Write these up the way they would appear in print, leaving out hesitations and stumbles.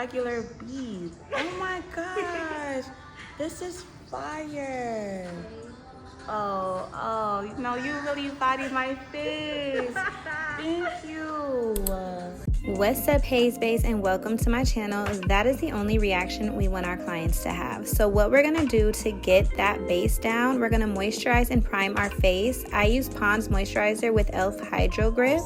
regular beads. Oh my gosh, this is fire. Oh, you know, you really bodied my face. Thank you. What's up, Haze Base, and welcome to my channel. That is the only reaction we want our clients to have. So what we're gonna do to get that base down, we're gonna moisturize and prime our face. I use Pond's moisturizer with e.l.f. Hydro Grip.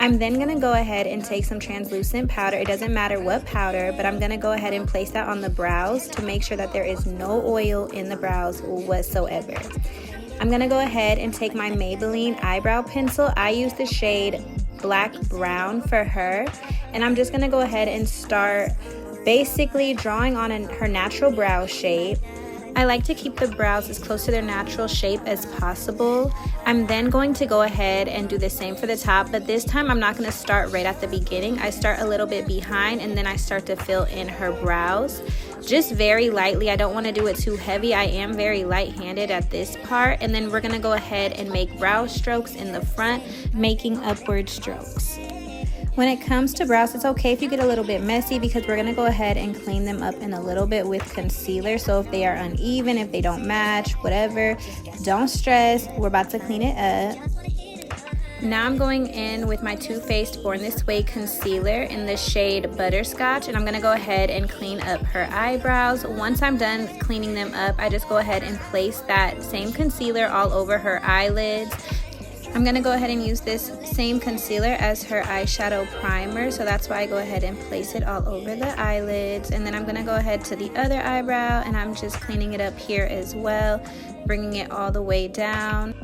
I'm then gonna go ahead and take some translucent powder. It doesn't matter what powder, but I'm gonna go ahead and place that on the brows to make sure that there is no oil in the brows whatsoever. I'm gonna go ahead and take my Maybelline eyebrow pencil. I use the shade Black Brown for her, and I'm just gonna go ahead and start basically drawing on her natural brow shape. I like to keep the brows as close to their natural shape as possible. I'm then going to go ahead and do the same for the top, but this time I'm not going to start right at the beginning. I start a little bit behind, and then I start to fill in her brows just very lightly. I don't want to do it too heavy. I am very light-handed at this part, and then we're going to go ahead and make brow strokes in the front, making upward strokes. When it comes to brows, it's okay if you get a little bit messy because we're going to go ahead and clean them up in a little bit with concealer. So if they are uneven, if they don't match, whatever, don't stress. We're about to clean it up. Now I'm going in with my Too Faced Born This Way concealer in the shade Butterscotch, and I'm going to go ahead and clean up her eyebrows. Once I'm done cleaning them up, I just go ahead and place that same concealer all over her eyelids. I'm going to go ahead and use this same concealer as her eyeshadow primer, so that's why I go ahead and place it all over the eyelids. And then I'm going to go ahead to the other eyebrow, and I'm just cleaning it up here as well, bringing it all the way down.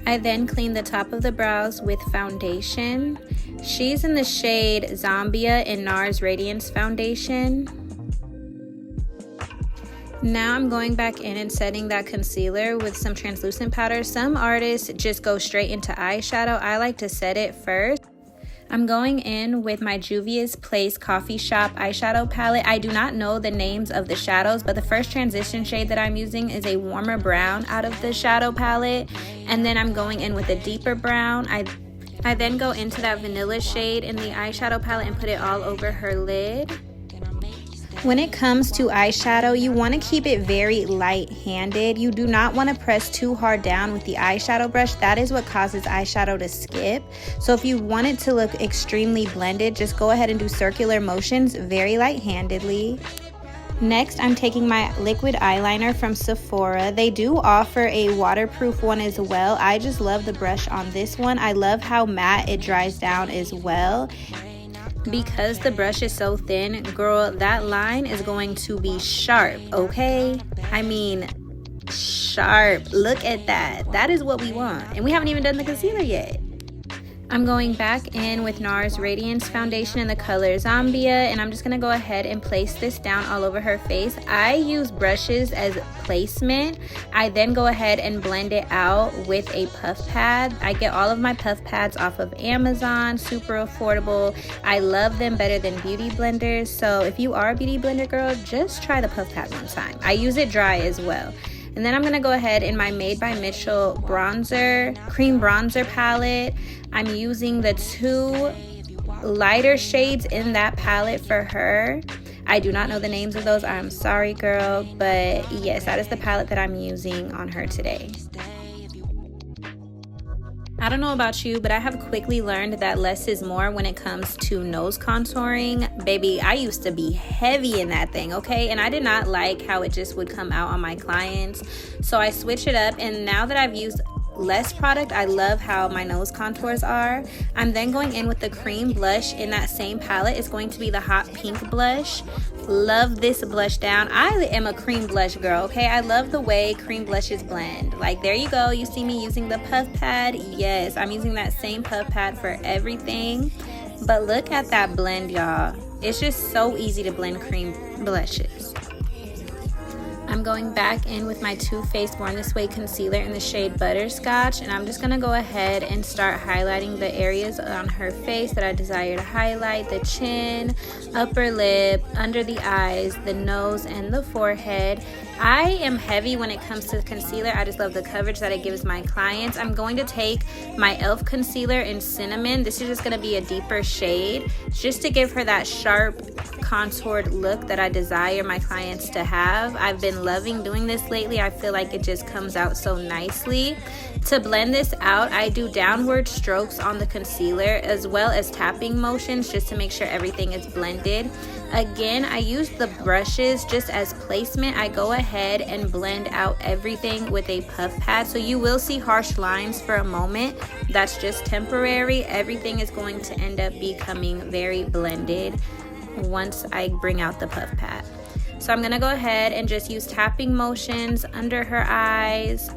I then clean the top of the brows with foundation. She's in the shade Zombia in NARS Radiance Foundation. Now I'm going back in and setting that concealer with some translucent powder. Some artists just go straight into eyeshadow. I like to set it first. I'm going in with my Juvia's Place Coffee Shop eyeshadow palette. I do not know the names of the shadows, but the first transition shade that I'm using is a warmer brown out of the shadow palette. And then I'm going in with a deeper brown. I then go into that vanilla shade in the eyeshadow palette and put it all over her lid. When it comes to eyeshadow, you want to keep it very light-handed. You do not want to press too hard down with the eyeshadow brush. That is what causes eyeshadow to skip. So if you want it to look extremely blended, just go ahead and do circular motions very light-handedly. Next, I'm taking my liquid eyeliner from Sephora. They do offer a waterproof one as well. I just love the brush on this one. I love how matte it dries down as well. Because the brush is so thin, girl, that line is going to be sharp, okay? I mean, sharp. Look at that. That is what we want. And we haven't even done the concealer yet. I'm going back in with NARS Radiance Foundation in the color Zombia, and I'm just going to go ahead and place this down all over her face. I use brushes as placement. I then go ahead and blend it out with a puff pad. I get all of my puff pads off of Amazon, super affordable. I love them better than beauty blenders, so if you are a beauty blender girl, just try the puff pad one time. I use it dry as well. And then I'm going to go ahead in my Made by Mitchell bronzer, cream bronzer palette. I'm using the two lighter shades in that palette for her. I do not know the names of those. I'm sorry, girl. But yes, that is the palette that I'm using on her today. I don't know about you, but I have quickly learned that less is more when it comes to nose contouring. Baby, I used to be heavy in that thing, okay? And I did not like how it just would come out on my clients. So I switched it up, and now that I've used less product, I love how my nose contours are. I'm then going in with the cream blush in that same palette. It's going to be the Hot Pink blush. Love this blush down. I am a cream blush girl, okay? I love the way cream blushes blend. Like, there you go. You see me using the puff pad. Yes, I'm using that same puff pad for everything. But look at that blend, y'all. It's just so easy to blend cream blushes. I'm going back in with my Too Faced Born This Way concealer in the shade Butterscotch, and I'm just going to go ahead and start highlighting the areas on her face that I desire to highlight: the chin, upper lip, under the eyes, the nose, and the forehead. I am heavy when it comes to concealer. I just love the coverage that it gives my clients. I'm going to take my e.l.f. concealer in Cinnamon. This is just going to be a deeper shade just to give her that sharp contoured look that I desire my clients to have. I've been loving doing this lately. I feel like it just comes out so nicely. To blend this out, I do downward strokes on the concealer as well as tapping motions just to make sure everything is blended. Again, I use the brushes just as placement. I go ahead and blend out everything with a puff pad. So you will see harsh lines for a moment. That's just temporary. Everything is going to end up becoming very blended once I bring out the puff pad. So I'm gonna go ahead and just use tapping motions under her eyes.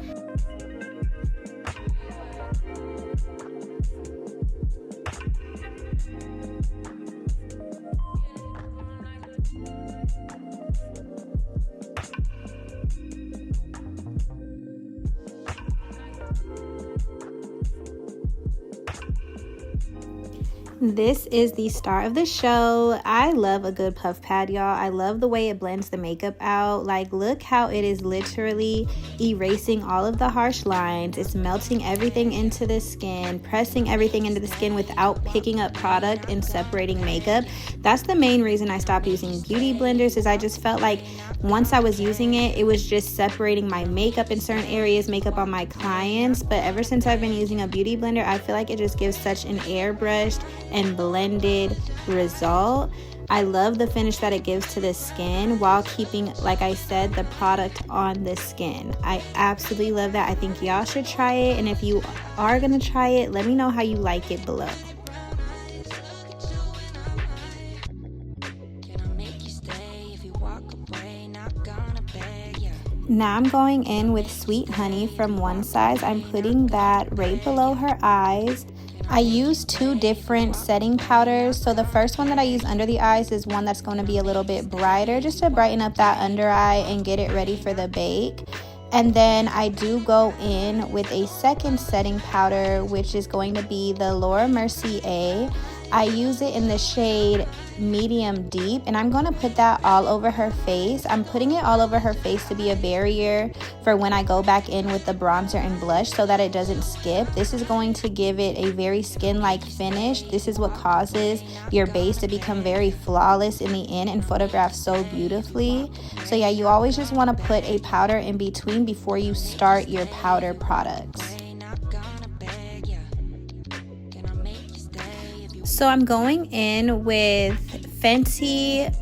This is the star of the show. I love a good puff pad, y'all. I love the way it blends the makeup out. Like, look how it is literally erasing all of the harsh lines. It's melting everything into the skin, pressing everything into the skin without picking up product and separating makeup. That's the main reason I stopped using beauty blenders, is I just felt like once I was using it, it was just separating my makeup in certain areas, makeup on my clients. But ever since I've been using a beauty blender, I feel like it just gives such an airbrushed and blended result. I love the finish that it gives to the skin while keeping, like I said, the product on the skin. I absolutely love that. I think y'all should try it, and if you are gonna try it, let me know how you like it below. Now I'm going in with Sweet Honey from One Size. I'm putting that right below her eyes. I use two different setting powders. So the first one that I use under the eyes is one that's going to be a little bit brighter, just to brighten up that under eye and get it ready for the bake. And then I do go in with a second setting powder, which is going to be the Laura Mercier. I use it in the shade Medium Deep, and I'm going to put that all over her face. I'm putting it all over her face to be a barrier for when I go back in with the bronzer and blush so that it doesn't skip. This is going to give it a very skin-like finish. This is what causes your base to become very flawless in the end and photograph so beautifully. So yeah, you always just want to put a powder in between before you start your powder products. So I'm going in with Fenty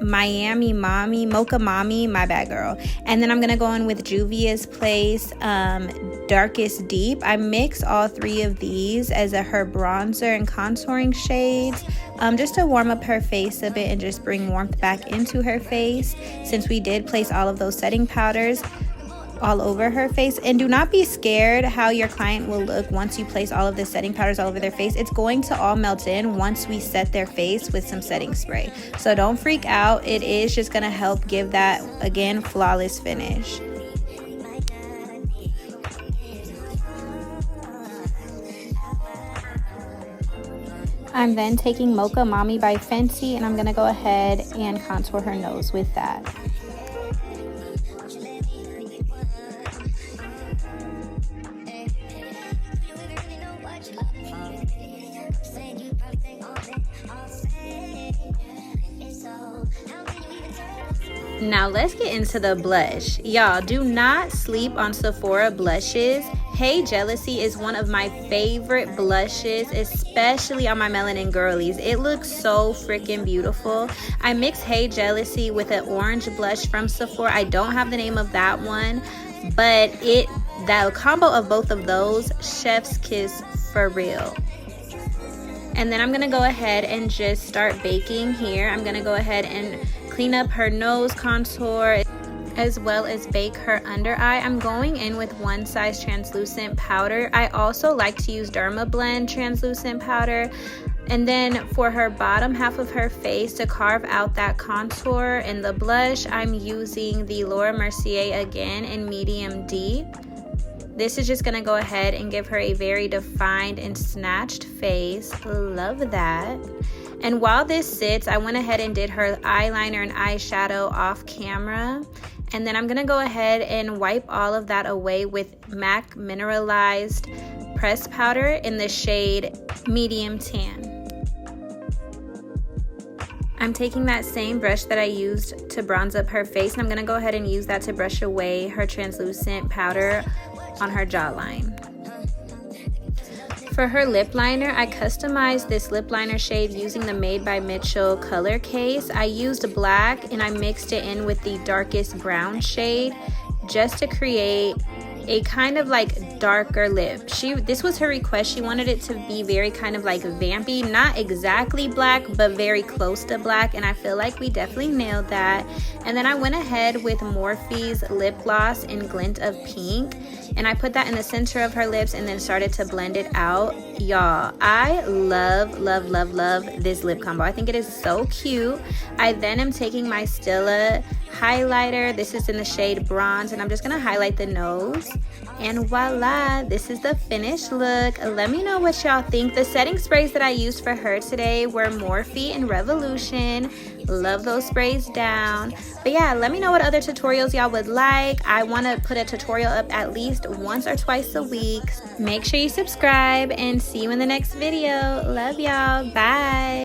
Miami Mommy, Mocha Mommy, my bad girl. And then I'm going to go in with Juvia's Place Darkest Deep. I mix all three of these as her bronzer and contouring shades just to warm up her face a bit and just bring warmth back into her face, since we did place all of those setting powders all over her face. And do not be scared how your client will look once you place all of the setting powders all over their face. It's going to all melt in once we set their face with some setting spray. So don't freak out. It is just going to help give that, again, flawless finish. I'm then taking Mocha Mommy by Fenty, and I'm going to go ahead and contour her nose with that. Now let's get into the blush. Y'all, do not sleep on Sephora blushes. Hey Jealousy is one of my favorite blushes, especially on my melanin girlies. It looks so freaking beautiful. I mix Hey Jealousy with an orange blush from Sephora. I don't have the name of that one, but that combo of both of those, chef's kiss for real. And then I'm gonna go ahead and just start baking here. I'm gonna go ahead and clean up her nose contour as well as bake her under eye. I'm going in with One Size translucent powder. I also like to use Dermablend translucent powder. And then for her bottom half of her face, to carve out that contour and the blush, I'm using the Laura Mercier again in Medium Deep. This is just gonna go ahead and give her a very defined and snatched face. Love that. And while this sits, I went ahead and did her eyeliner and eyeshadow off camera. And then I'm gonna go ahead and wipe all of that away with MAC Mineralized Pressed Powder in the shade Medium Tan. I'm taking that same brush that I used to bronze up her face, and I'm gonna go ahead and use that to brush away her translucent powder on her jawline. For her lip liner, I customized this lip liner shade using the Made by Mitchell color case. I used black and I mixed it in with the darkest brown shade just to create a kind of like darker lip. This was her request. She wanted it to be very kind of like vampy, not exactly black, but very close to black, and I feel like we definitely nailed that. And then I went ahead with Morphe's lip gloss in Glint of Pink, and I put that in the center of her lips and then started to blend it out. Y'all, I love this lip combo. I think it is so cute. I then am taking my Stila highlighter. This is in the shade Bronze, and I'm just gonna highlight the nose, and voila, this is the finished look. Let me know what y'all think. The setting sprays that I used for her today were Morphe and Revolution. Love those sprays down. But yeah, let me know what other tutorials y'all would like. I want to put a tutorial up at least once or twice a week. Make sure you subscribe, and see you in the next video. Love y'all. Bye.